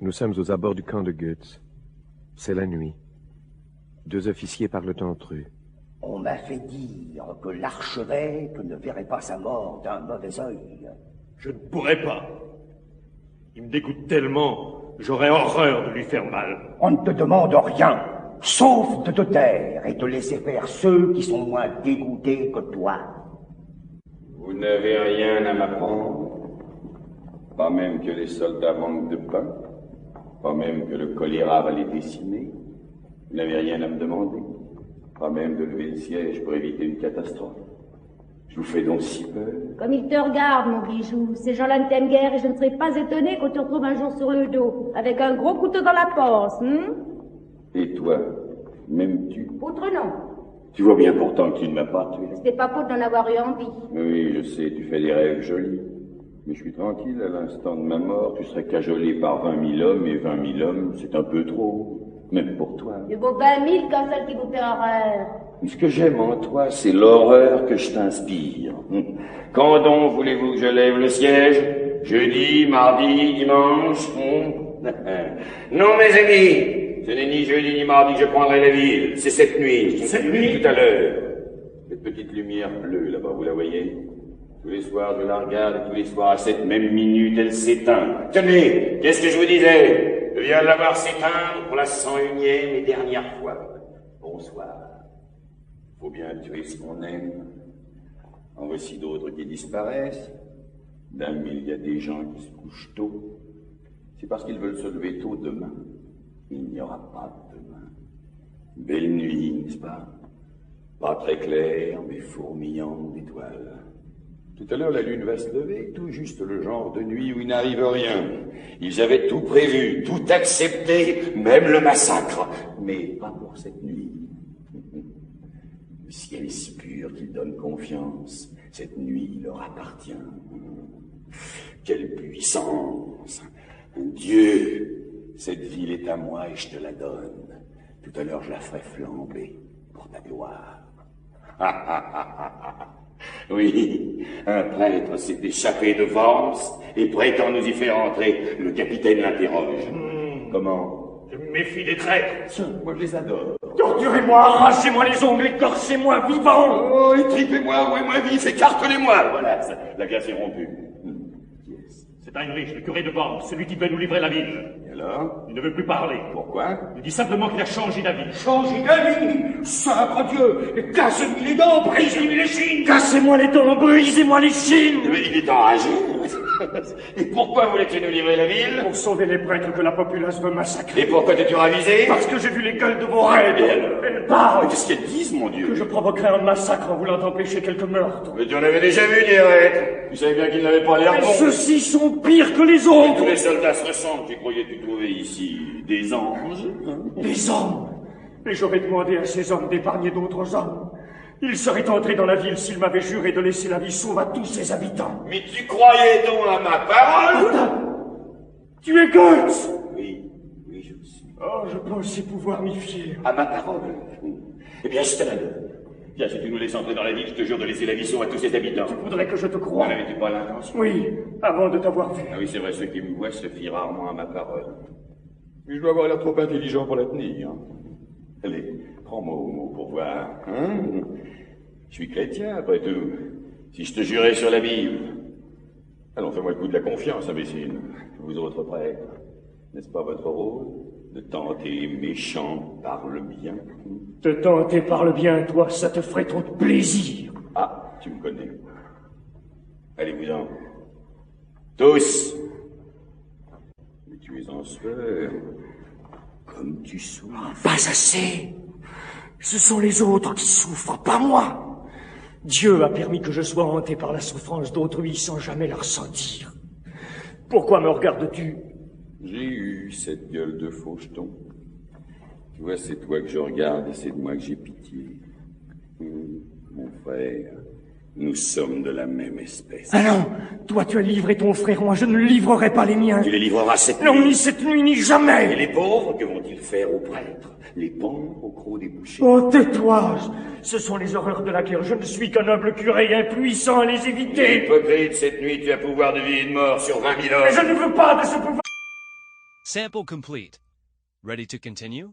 Nous sommes aux abords du camp de Goetz. C'est la nuit. 2 officiers parlent entre eux. On m'a fait dire que l'archevêque ne verrait pas sa mort d'un mauvais œil. Je ne pourrais pas. Il me dégoûte tellement, j'aurais horreur de lui faire mal. On ne te demande rien, sauf de te taire et de laisser faire ceux qui sont moins dégoûtés que toi. Vous n'avez rien à m'apprendre. Pas même que les soldats manquent de pain. Pas même que le choléra va les décimer. Vous n'avez rien à me demander. Pas même de lever le siège pour éviter une catastrophe. Je vous fais donc si peur. Comme il te regarde, mon bijou. Ces gens-là ne t'aiment guère et je ne serais pas étonné qu'on te retrouve un jour sur le dos, avec un gros couteau dans la panse, Et toi, m'aimes-tu? Autre nom. Tu vois bien pourtant que tu ne m'as pas tué. C'était pas faute d'en avoir eu envie. Oui, je sais, tu fais des rêves jolis. Mais je suis tranquille, à l'instant de ma mort, tu serais cajolé par 20 000 hommes, et 20 000 hommes, c'est un peu trop. Même pour toi. Il vaut 20 000 comme celle qui vous fait horreur. Ce que j'aime en toi, c'est l'horreur que je t'inspire. Quand donc voulez-vous que je lève le siège? Jeudi, mardi, dimanche? Non, mes amis, ce n'est ni jeudi ni mardi que je prendrai la ville. C'est cette nuit. Cette nuit? Tout à l'heure. Cette petite lumière bleue, là-bas, vous la voyez? Tous les soirs, je la regarde, et tous les soirs, à cette même minute, elle s'éteint. Tenez, qu'est-ce que je vous disais? Je viens de la voir s'éteindre pour la 101e et dernière fois. Bonsoir. Faut bien tuer ce qu'on aime. En voici d'autres qui disparaissent. D'un mille, il y a des gens qui se couchent tôt. C'est parce qu'ils veulent se lever tôt demain. Il n'y aura pas de demain. Belle nuit, n'est-ce pas? Pas très claire, mais fourmillant d'étoiles. Tout à l'heure, la lune va se lever, tout juste le genre de nuit où il n'arrive rien. Ils avaient tout prévu, tout accepté, même le massacre. Mais pas pour cette nuit. Le ciel est si pur qu'il donne confiance. Cette nuit leur appartient. Quelle puissance! Dieu! Cette ville est à moi et je te la donne. Tout à l'heure, je la ferai flamber pour ta gloire. Oui, un prêtre s'est échappé de Worms et prétend nous y faire entrer. Le capitaine l'interroge. Comment? Je me méfie des traîtres. Moi, je les adore. Torturez-moi, arrachez-moi les ongles, écorchez-moi vivant. Oh, étripez-moi, rouez-moi vif, écartelez-moi. Voilà, la glace est rompue. Qui est-ce? C'est Heinrich, le curé de Worms, celui qui devait nous livrer la ville. Et alors? Il ne veut plus parler. Pourquoi? Il dit simplement qu'il a changé d'avis. Changez d'avis, sacre Dieu, cassez-lui les dents, brisez-lui les chines. Cassez-moi les dents, brisez-moi les chines. Mais il est enragé. Et pourquoi voulais-tu nous livrer la ville? Pour sauver les prêtres que la populace veut massacrer. Et pourquoi t'es-tu ravisé? Parce que j'ai vu les gueules de vos raids. Elles parlent. Qu'est-ce qu'elles disent, mon Dieu? Que je provoquerai un massacre en voulant empêcher quelques meurtres. Mais tu en avais déjà vu des raids. Tu savais bien qu'ils n'avaient pas l'air bons. Ceux-ci sont pires que les autres. Tous les soldats se ressemblent. Tu croyais-tu trouver ici des anges? Des hommes. Et j'aurais demandé à ces hommes d'épargner d'autres hommes. Ils seraient entrés dans la ville s'ils m'avaient juré de laisser la vie sauve à tous ses habitants. Mais tu croyais donc à ma parole? Tu es Goetz! Oui, oui, je le suis. Oh, je pensais pouvoir m'y fier. À ma parole? Eh bien, je te la donne. Tiens, si tu nous laisses entrer dans la ville, je te jure de laisser la vie sauve à tous ses habitants. Tu voudrais que je te croie? N'en avais-tu pas l'intention? Oui, avant de t'avoir vu. Ah oui, c'est vrai, ceux qui me voient se fient rarement à ma parole. Mais je dois avoir l'air trop intelligent pour la tenir. Allez, prends-moi au mot pour voir. Hein? Je suis chrétien, après tout. Si je te jurais sur la Bible. Allons, fais-moi le coup de la confiance, imbécile. Vous autres prêtres, n'est-ce pas votre rôle de tenter les méchants par le bien? Te tenter par le bien, toi, ça te ferait trop de plaisir. Ah, tu me connais. Allez-vous-en. Tous. Mais tu es en sueur. Comme tu souffres. Pas assez. Ce sont les autres qui souffrent, pas moi. Dieu a permis que je sois hanté par la souffrance d'autrui sans jamais la ressentir. Pourquoi me regardes-tu? J'ai eu cette gueule de faucheton. Tu vois, c'est toi que je regarde et c'est de moi que j'ai pitié. Mon frère, nous sommes de la même espèce. Ah non, toi tu as livré ton frère, moi je ne livrerai pas les miens. Tu les livreras cette nuit. Non, ni cette nuit, ni Et jamais. les pauvres, que vont-ils faire aux prêtres? Les pendre au croc des bouchers? Oh, tais-toi. Ce sont les horreurs de la guerre. Je ne suis qu'un humble curé impuissant à les éviter. Hypocrite, cette nuit tu as pouvoir de vie et de mort sur 20 000 hommes. Mais je ne veux pas de ce pouvoir. Sample complete. Ready to continue?